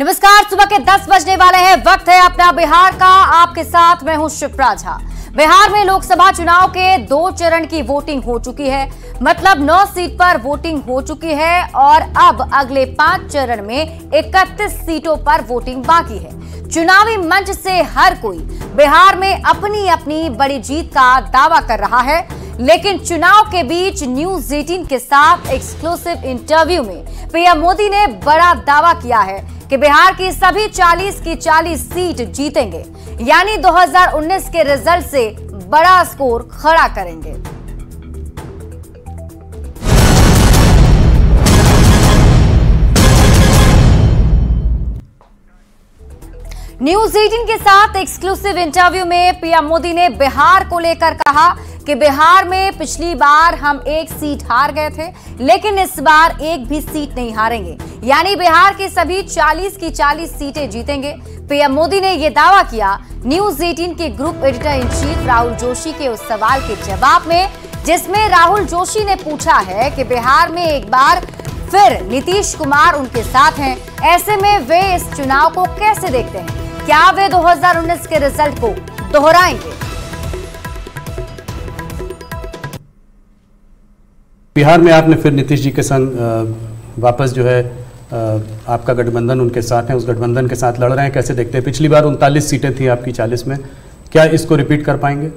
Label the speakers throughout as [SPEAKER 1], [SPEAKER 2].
[SPEAKER 1] नमस्कार, सुबह के 10 बजने वाले हैं। वक्त है अपना बिहार का। आपके साथ मैं हूं शिप्रा झा। बिहार में लोकसभा चुनाव के 2 चरण की वोटिंग हो चुकी है, मतलब 9 सीट पर वोटिंग हो चुकी है और अब अगले 5 चरण में 31 सीटों पर वोटिंग बाकी है। चुनावी मंच से हर कोई बिहार में अपनी अपनी बड़ी जीत का दावा कर रहा है, लेकिन चुनाव के बीच न्यूज 18 के साथ एक्सक्लूसिव इंटरव्यू में पीएम मोदी ने बड़ा दावा किया है कि बिहार की सभी 40 की 40 सीट जीतेंगे, यानी 2019 के रिजल्ट से बड़ा स्कोर खड़ा करेंगे। न्यूज 18 के साथ एक्सक्लूसिव इंटरव्यू में पीएम मोदी ने बिहार को लेकर कहा कि बिहार में पिछली बार हम 1 सीट हार गए थे, लेकिन इस बार 1 भी सीट नहीं हारेंगे, यानी बिहार की सभी 40 की 40 सीटें जीतेंगे। पीएम मोदी ने यह दावा किया न्यूज 18 के group editor in chief Rahul Joshi के उस सवाल के जवाब में, जिसमें राहुल जोशी ने पूछा है कि बिहार में एक बार फिर नीतीश कुमार उनके साथ हैं, ऐसे में वे इस चुनाव को कैसे देखते हैं? क्या वे 2019 के रिजल्ट को दोहराएंगे?
[SPEAKER 2] बिहार में आपने फिर नीतीश जी के संग वापस जो है आपका गठबंधन उनके साथ है, उस गठबंधन के साथ लड़ रहे हैं, कैसे देखते हैं? पिछली बार 39 सीटें थी आपकी 40 में, क्या इसको रिपीट कर पाएंगे?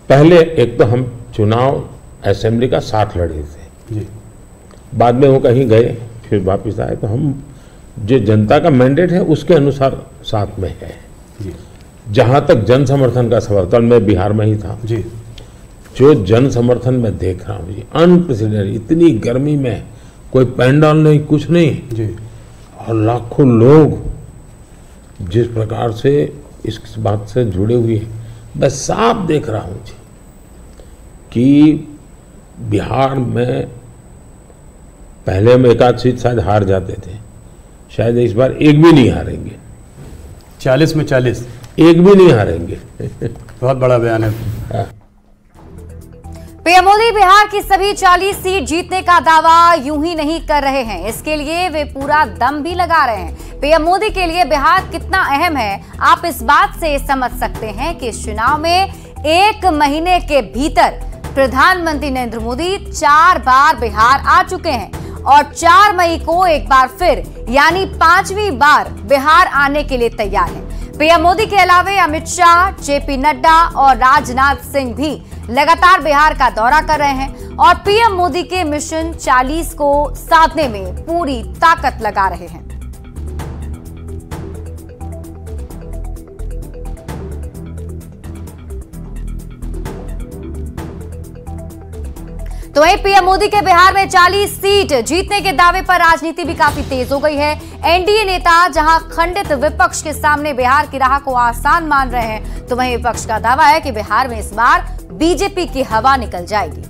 [SPEAKER 3] पहले एक तो हम चुनाव असेंबली का साथ लड़े थे जी, बाद में वो कहीं गए फिर वापस आए, तो हम जो जनता का मैंडेट है उसके अनुसार साथ में है जी। जहां तक जन समर्थन का सवाल, कल मैं बिहार में ही था जी, जो जन समर्थन में देख रहा हूँ जी, अनप्रेसिडेंटेड, इतनी गर्मी में कोई पैंडल नहीं, कुछ नहीं जी, और लाखों लोग जिस प्रकार से इस बात से जुड़े हुए हैं, मैं साफ देख रहा हूँ जी कि बिहार में पहले हम 1 आध सीट शायद हार जाते थे, शायद इस बार 1 भी नहीं हारेंगे।
[SPEAKER 2] 40 में 40
[SPEAKER 3] 1 भी नहीं हारेंगे।
[SPEAKER 2] बहुत बड़ा बयान है।
[SPEAKER 1] पीएम मोदी बिहार की सभी 40 सीट जीतने का दावा यूं ही नहीं कर रहे हैं, इसके लिए वे पूरा दम भी लगा रहे हैं। पीएम मोदी के लिए बिहार कितना अहम है, आप इस बात से समझ सकते हैं कि इस चुनाव में 1 महीने के भीतर प्रधानमंत्री नरेंद्र मोदी 4 बार बिहार आ चुके हैं और 4 मई को एक बार फिर यानी 5वीं बार बिहार आने के लिए तैयार हैं। पीएम मोदी के अलावा अमित शाह, जेपी नड्डा और राजनाथ सिंह भी लगातार बिहार का दौरा कर रहे हैं और पीएम मोदी के मिशन 40 को साधने में पूरी ताकत लगा रहे हैं। तो वहीं पीएम मोदी के बिहार में 40 सीट जीतने के दावे पर राजनीति भी काफी तेज हो गई है। एनडीए नेता जहां खंडित विपक्ष के सामने बिहार की राह को आसान मान रहे हैं, तो वहीं विपक्ष का दावा है कि बिहार में इस बार बीजेपी की हवा निकल जाएगी।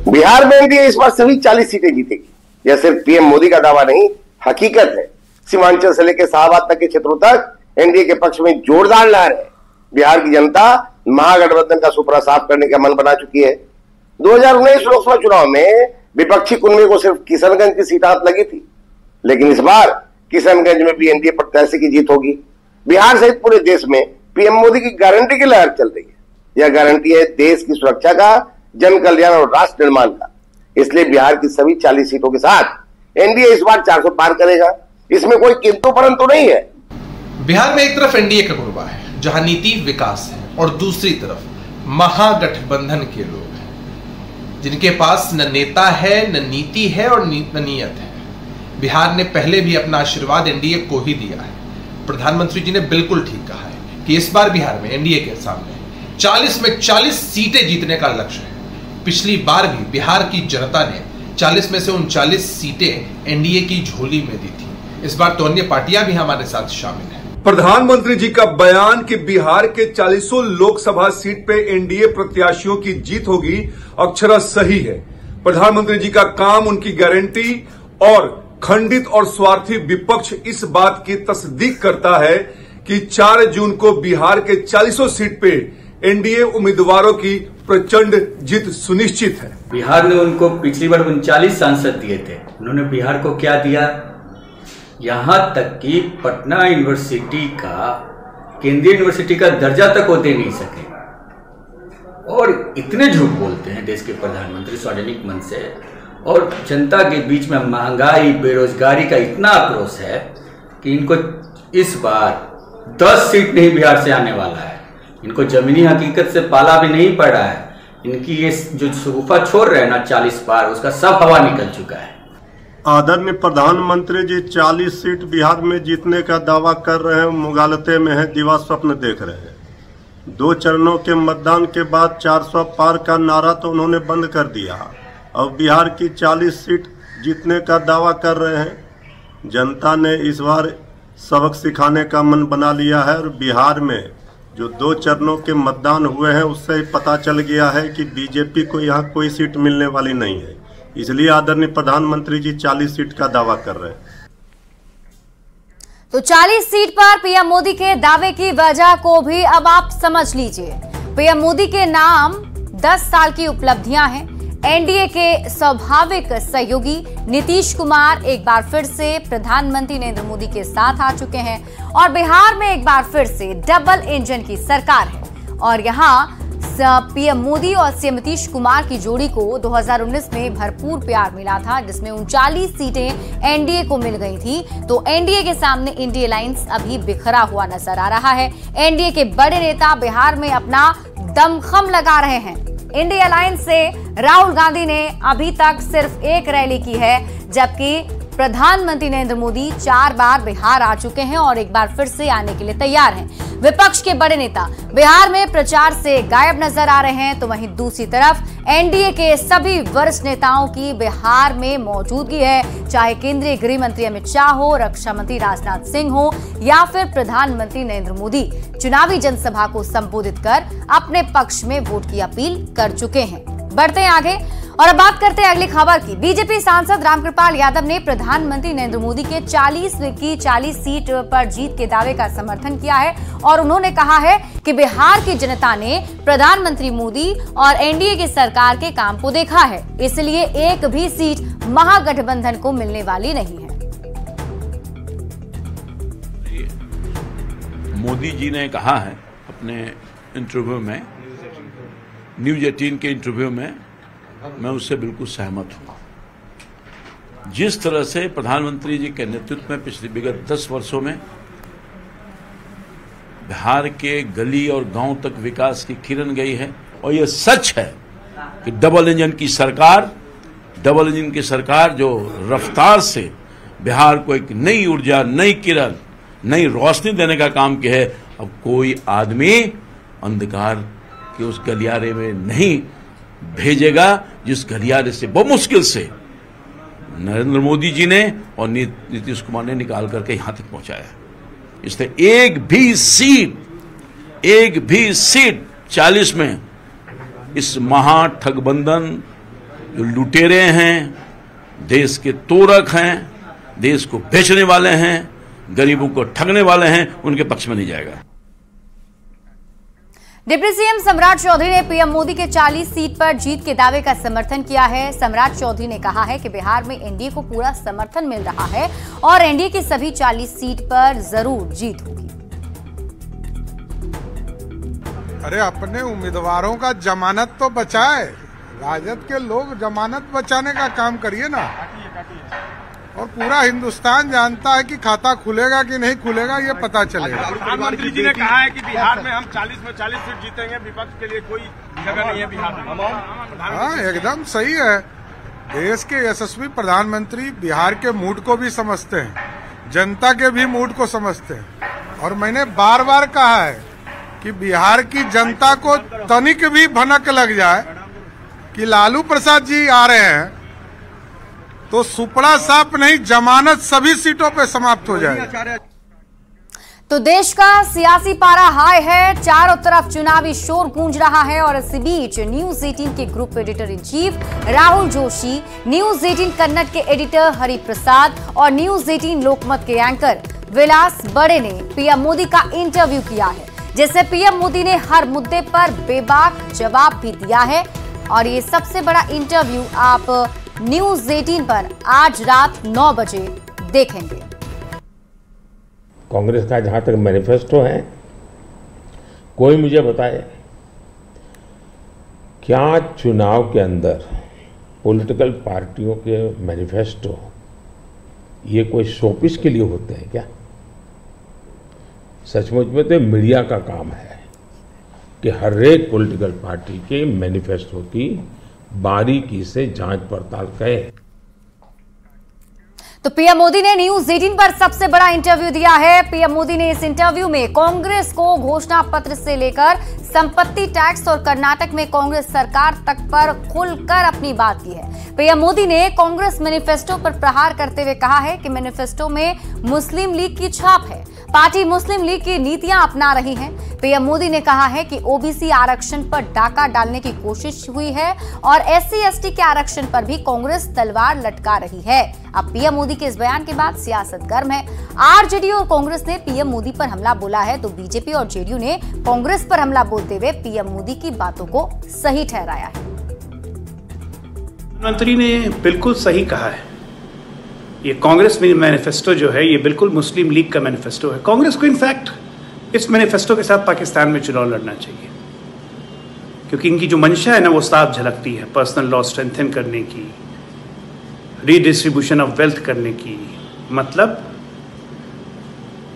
[SPEAKER 4] बिहार में एनडीए इस बार सभी 40 सीटें जीतेगी। यह सिर्फ पीएम मोदी का दावा नहीं, हकीकत है। सीमांचल से लेकर शाहबाद तक के क्षेत्रों तक एनडीए के पक्ष में जोरदार लहर है। बिहार की जनता महागठबंधन का सुपड़ा साफ करने का मन बना चुकी है। 2019 लोकसभा चुनाव में विपक्षी कुनबे को सिर्फ किशनगंज की सीट हाथ लगी थी, लेकिन इस बार किशनगंज में भी एनडीए प्रत्याशी की जीत होगी। बिहार सहित पूरे देश में पीएम मोदी की गारंटी की लहर चल रही है। यह गारंटी है देश की सुरक्षा का, जन कल्याण और राष्ट्र निर्माण का। इसलिए बिहार की सभी 40 सीटों के साथ एनडीए इस बार 400 पार करेगा। इसमें कोई किंतु परंतु नहीं है।
[SPEAKER 5] बिहार में एक तरफ एनडीए का कुनबा है जहां नीति विकास है और दूसरी तरफ महागठबंधन के लोग हैं जिनके पास न नेता है, न नीति है और न नीयत है। बिहार ने पहले भी अपना आशीर्वाद एनडीए को ही दिया है। प्रधानमंत्री जी ने बिल्कुल ठीक कहा है कि इस बार बिहार में एनडीए के सामने 40 में 40 सीटें जीतने का लक्ष्य है। पिछली बार भी बिहार की जनता ने 40 में से 39 सीटें एनडीए की झोली में दी थी। इस बार तो अन्य पार्टियां भी हमारे साथ शामिल हैं।
[SPEAKER 6] प्रधानमंत्री जी का बयान कि बिहार के 40 लोकसभा सीट पे एनडीए प्रत्याशियों की जीत होगी अक्षरशः सही है। प्रधानमंत्री जी का काम, उनकी गारंटी और खंडित और स्वार्थी विपक्ष इस बात की तस्दीक करता है कि 4 जून को बिहार के 40 सीट पे एनडीए उम्मीदवारों की प्रचंड जीत सुनिश्चित है।
[SPEAKER 7] बिहार ने उनको पिछली बार 39 सांसद दिए थे, उन्होंने बिहार को क्या दिया? यहाँ तक कि पटना यूनिवर्सिटी का केंद्रीय यूनिवर्सिटी का दर्जा तक वो दे नहीं सके। और इतने झूठ बोलते हैं देश के प्रधानमंत्री सार्वजनिक मंच से, और जनता के बीच में महंगाई बेरोजगारी का इतना आक्रोश है कि इनको इस बार 10 सीट नहीं बिहार से आने वाला है। इनको जमीनी हकीकत से पाला भी नहीं पड़ा है। इनकी ये जो शगुफा छोड़ रहे हैं ना 40 पार, उसका सब हवा निकल चुका है।
[SPEAKER 8] आदरणीय प्रधानमंत्री जी 40 सीट बिहार में जीतने का दावा कर रहे हैं, मुगालते में है, दिवा स्वप्न देख रहे हैं। 2 चरणों के मतदान के बाद 400 पार का नारा तो उन्होंने बंद कर दिया। अब बिहार की 40 सीट जीतने का दावा कर रहे हैं। जनता ने इस बार सबक सिखाने का मन बना लिया है और बिहार में जो 2 चरणों के मतदान हुए हैं उससे पता चल गया है कि बीजेपी को यहाँ कोई सीट मिलने वाली नहीं है। इसलिए आदरणीय प्रधानमंत्री जी 40 सीट का दावा कर रहे हैं।
[SPEAKER 1] तो 40 सीट पर पीएम मोदी के दावे की वजह को भी अब आप समझ लीजिए। पीएम मोदी के नाम 10 साल की उपलब्धियां हैं। एनडीए के स्वाभाविक सहयोगी नीतीश कुमार एक बार फिर से प्रधानमंत्री नरेंद्र मोदी के साथ आ चुके हैं और बिहार में एक बार फिर से डबल इंजन की सरकार है। और यहाँ पीएम मोदी और सीएम नीतीश कुमार की जोड़ी को 2019 में भरपूर प्यार मिला था, जिसमें 39 सीटें एनडीए को मिल गई थी। तो एनडीए के सामने इंडिया अलायंस अभी बिखरा हुआ नजर आ रहा है। एनडीए के बड़े नेता बिहार में अपना दमखम लगा रहे हैं। इंडिया अलायंस से राहुल गांधी ने अभी तक सिर्फ एक रैली की है, जबकि प्रधानमंत्री नरेंद्र मोदी 4 बार बिहार आ चुके हैं और एक बार फिर से आने के लिए तैयार हैं। विपक्ष के बड़े नेता बिहार में प्रचार से गायब नजर आ रहे हैं, तो वहीं दूसरी तरफ एनडीए के सभी वरिष्ठ नेताओं की बिहार में मौजूदगी है, चाहे केंद्रीय गृह मंत्री अमित शाह हो, रक्षा मंत्री राजनाथ सिंह हो या फिर प्रधानमंत्री नरेंद्र मोदी चुनावी जनसभा को संबोधित कर अपने पक्ष में वोट की अपील कर चुके हैं। बढ़ते हैं आगे और अब बात करते हैं अगली खबर की। बीजेपी सांसद रामकृपाल यादव ने प्रधानमंत्री नरेंद्र मोदी के 40 सीट पर जीत के दावे का समर्थन किया है और उन्होंने कहा है कि बिहार की जनता ने प्रधानमंत्री मोदी और एनडीए की सरकार के काम को देखा है, इसलिए एक भी सीट महागठबंधन को मिलने वाली नहीं है।
[SPEAKER 9] मोदी जी ने कहा है अपने इंटरव्यू में, न्यूज 18 के इंटरव्यू में, मैं उससे बिल्कुल सहमत हूं। जिस तरह से प्रधानमंत्री जी के नेतृत्व में पिछले विगत 10 वर्षों में बिहार के गली और गांव तक विकास की किरण गई है, और यह सच है कि डबल इंजन की सरकार जो रफ्तार से बिहार को एक नई ऊर्जा, नई किरण, नई रोशनी देने का काम किया है, अब कोई आदमी अंधकार के उस गलियारे में नहीं भेजेगा जिस गलियारे से बहुत मुश्किल से नरेंद्र मोदी जी ने और नीतीश कुमार ने निकाल करके यहां तक पहुंचाया। इसलिए एक भी सीट 40 में इस महाठगबंधन जो लुटेरे हैं, देश के तोरक हैं, देश को बेचने वाले हैं, गरीबों को ठगने वाले हैं, उनके पक्ष में नहीं जाएगा।
[SPEAKER 1] डिप्टी सीएम सम्राट चौधरी ने पीएम मोदी के 40 सीट पर जीत के दावे का समर्थन किया है। सम्राट चौधरी ने कहा है कि बिहार में एनडीए को पूरा समर्थन मिल रहा है और एनडीए की सभी 40 सीट पर जरूर जीत होगी।
[SPEAKER 10] अरे अपने उम्मीदवारों का जमानत तो बचाए, राजद के लोग जमानत बचाने का काम करिए ना। और पूरा हिंदुस्तान जानता है कि खाता खुलेगा कि नहीं खुलेगा, ये पता चलेगा।
[SPEAKER 11] प्रधानमंत्री जी ने कहा है कि बिहार में हम 40 में 40 सीट जीतेंगे, विपक्ष के लिए कोई जगह नहीं है बिहार में।
[SPEAKER 10] हाँ, एकदम सही है। देश के यशस्वी प्रधानमंत्री बिहार के मूड को भी समझते हैं, जनता के भी मूड को समझते हैं। और मैंने बार बार कहा है कि बिहार की जनता को तनिक भी भनक लग जाए कि लालू प्रसाद जी आ रहे हैं तो सुपड़ा साफ नहीं, जमानत सभी सीटों पे समाप्त हो जाए।
[SPEAKER 1] तो देश का सियासी पारा हाई है, चारों तरफ चुनावी शोर गूंज रहा है और इसी बीच न्यूज 18 के group editor in chief Rahul Joshi, news 18 Kannada के एडिटर हरि प्रसाद और न्यूज 18 लोकमत के एंकर विलास बड़े ने पीएम मोदी का इंटरव्यू किया है। जिसमें पीएम मोदी ने हर मुद्दे पर बेबाक जवाब भी दिया है। और ये सबसे बड़ा इंटरव्यू आप न्यूज 18 पर आज रात 9 बजे देखेंगे।
[SPEAKER 3] कांग्रेस का जहां तक मैनिफेस्टो है, कोई मुझे बताए क्या चुनाव के अंदर पॉलिटिकल पार्टियों के मैनिफेस्टो ये कोई शोपीस के लिए होते हैं क्या? सचमुच में तो मीडिया का काम है कि हर एक पॉलिटिकल पार्टी के मैनिफेस्टो की बारीकी से जांच पड़ताल करें।
[SPEAKER 1] तो पीएम मोदी ने न्यूज 18 पर सबसे बड़ा इंटरव्यू दिया है। पीएम मोदी ने इस इंटरव्यू में कांग्रेस को घोषणा पत्र से लेकर संपत्ति टैक्स और कर्नाटक में कांग्रेस सरकार तक पर खुलकर अपनी बात की है। पीएम मोदी ने कांग्रेस मैनिफेस्टो पर प्रहार करते हुए कहा है कि मैनिफेस्टो में मुस्लिम लीग की छाप है, पार्टी मुस्लिम लीग की नीतियां अपना रही है। पीएम मोदी ने कहा है कि ओबीसी आरक्षण पर डाका डालने की कोशिश हुई है और एससी/एसटी के आरक्षण पर भी कांग्रेस तलवार लटका रही है। अब पीएम मोदी के इस बयान के बाद सियासत गर्म है। आरजेडी और कांग्रेस ने पीएम मोदी पर हमला बोला है, तो बीजेपी और जेडीयू ने कांग्रेस पर हमला बोलते हुए पीएम मोदी की बातों को सही ठहराया है।
[SPEAKER 12] प्रधानमंत्री ने बिल्कुल सही कहा है, ये कांग्रेस में मैनिफेस्टो जो है ये बिल्कुल मुस्लिम लीग का मैनिफेस्टो है। कांग्रेस को इनफैक्ट इस मैनिफेस्टो के साथ पाकिस्तान में चुनाव लड़ना चाहिए, क्योंकि इनकी जो मंशा है ना वो साफ झलकती है, पर्सनल लॉ स्ट्रेंथन करने की, रीडिस्ट्रीब्यूशन ऑफ वेल्थ करने की। मतलब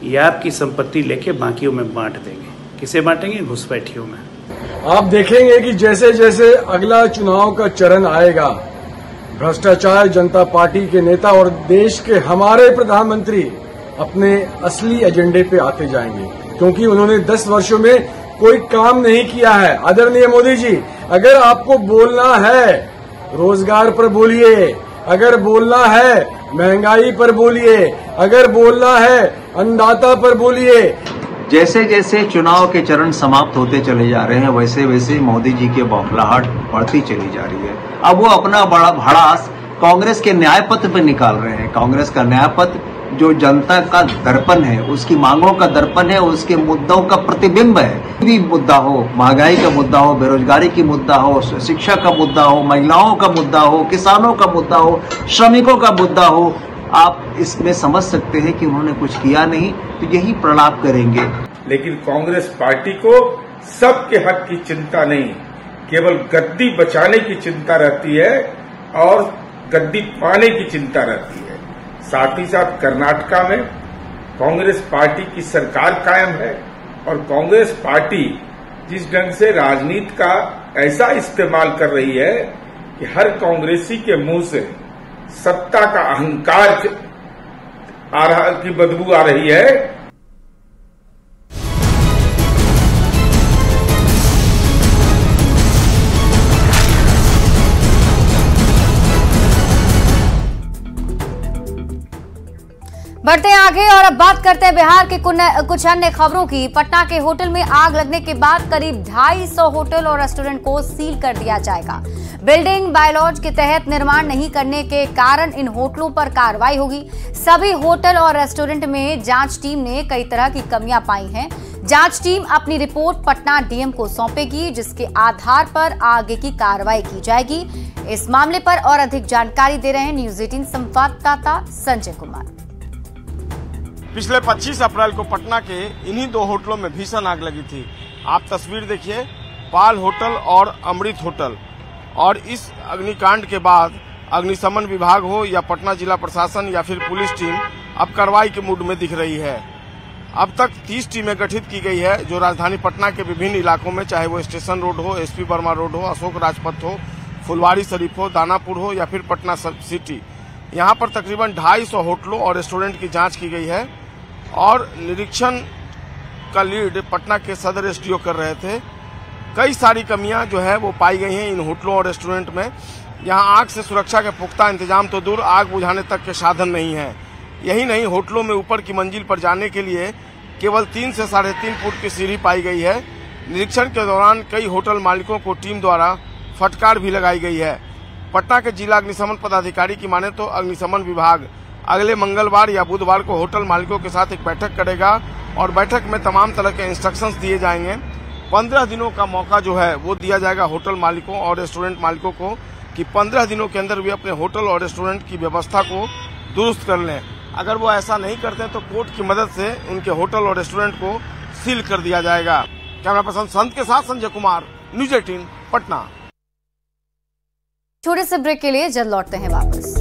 [SPEAKER 12] ये आपकी संपत्ति लेके बाकियों में बांट देंगे। किसे बांटेंगे? घुसपैठियों में।
[SPEAKER 13] आप देखेंगे कि जैसे जैसे अगला चुनाव का चरण आएगा, भ्रष्टाचार जनता पार्टी के नेता और देश के हमारे प्रधानमंत्री अपने असली एजेंडे पे आते जाएंगे, क्योंकि उन्होंने 10 वर्षों में कोई काम नहीं किया है। आदरणीय मोदी जी, अगर आपको बोलना है रोजगार पर बोलिए, अगर बोलना है महंगाई पर बोलिए, अगर बोलना है अन्नदाता पर बोलिए।
[SPEAKER 14] जैसे जैसे चुनाव के चरण समाप्त होते चले जा रहे हैं, वैसे वैसे मोदी जी की बौखलाहट बढ़ती चली जा रही है। अब वो अपना बड़ा भड़ास कांग्रेस के न्याय पत्र पे निकाल रहे हैं। कांग्रेस का न्याय पत्र जो जनता का दर्पण है, उसकी मांगों का दर्पण है, उसके मुद्दों का प्रतिबिंब है। भी मुद्दा हो, महंगाई का मुद्दा हो, बेरोजगारी की मुद्दा हो, शिक्षा का मुद्दा हो, महिलाओं का मुद्दा हो, किसानों का मुद्दा हो, श्रमिकों का मुद्दा हो, आप इसमें समझ सकते हैं कि उन्होंने कुछ किया नहीं, तो यही प्रलाप करेंगे।
[SPEAKER 11] लेकिन कांग्रेस पार्टी को सबके हक की चिंता नहीं, केवल गद्दी बचाने की चिंता रहती है और गद्दी पाने की चिंता रहती है। साथ ही साथ कर्नाटका में कांग्रेस पार्टी की सरकार कायम है और कांग्रेस पार्टी जिस ढंग से राजनीति का ऐसा इस्तेमाल कर रही है कि हर कांग्रेसी के मुंह से सत्ता का अहंकार की बदबू आ रही है।
[SPEAKER 1] बढ़ते हैं आगे और अब बात करते हैं बिहार के कुछ अन्य खबरों की। पटना के होटल में आग लगने के बाद करीब 250 होटल और रेस्टोरेंट को सील कर दिया जाएगा। बिल्डिंग बायलॉज के तहत निर्माण नहीं करने के कारण इन होटलों पर कार्रवाई होगी। सभी होटल और रेस्टोरेंट में जांच टीम ने कई तरह की कमियां पाई हैं। जांच टीम अपनी रिपोर्ट पटना डीएम को सौंपेगी, जिसके आधार पर आगे की कार्रवाई की जाएगी। इस मामले पर और अधिक जानकारी दे रहे हैं न्यूज 18 संवाददाता संजय कुमार।
[SPEAKER 11] पिछले 25 अप्रैल को पटना के इन्हीं 2 होटलों में भीषण आग लगी थी। आप तस्वीर देखिए, पाल होटल और अमृत होटल। और इस अग्निकांड के बाद अग्निशमन विभाग हो या पटना जिला प्रशासन या फिर पुलिस टीम अब कार्रवाई के मूड में दिख रही है। अब तक 30 टीमें गठित की गई है, जो राजधानी पटना के विभिन्न इलाकों में, चाहे वो स्टेशन रोड हो, एसपी वर्मा रोड हो, अशोक राजपथ हो, फुलवारी शरीफ हो, दानापुर हो या फिर पटना सिटी, यहाँ पर तकरीबन 250 होटलों और रेस्टोरेंट की जांच की गई है। और निरीक्षण का लीड पटना के सदर एसडीओ कर रहे थे। कई सारी कमियां जो है वो पाई गई हैं इन होटलों और रेस्टोरेंट में। यहाँ आग से सुरक्षा के पुख्ता इंतजाम तो दूर, आग बुझाने तक के साधन नहीं है। यही नहीं, होटलों में ऊपर की मंजिल पर जाने के लिए केवल 3 से 3.5 फुट की सीढ़ी पाई गई है। निरीक्षण के दौरान कई होटल मालिकों को टीम द्वारा फटकार भी लगाई गई है। पटना के जिला अग्निशमन पदाधिकारी की माने तो अग्निशमन विभाग अगले मंगलवार या बुधवार को होटल मालिकों के साथ एक बैठक करेगा और बैठक में तमाम तरह के इंस्ट्रक्शंस दिए जाएंगे। 15 दिनों का मौका जो है वो दिया जाएगा होटल मालिकों और रेस्टोरेंट मालिकों को कि 15 दिनों के अंदर वे अपने होटल और रेस्टोरेंट की व्यवस्था को दुरुस्त कर लें। अगर वो ऐसा नहीं करते तो कोर्ट की मदद से उनके होटल और रेस्टोरेंट को सील कर दिया जाएगा। कैमरा पर्सन संत के साथ संजय कुमार, न्यूज़ 18 पटना।
[SPEAKER 1] छोटे से ब्रेक के लिए जल्द लौटते हैं वापस।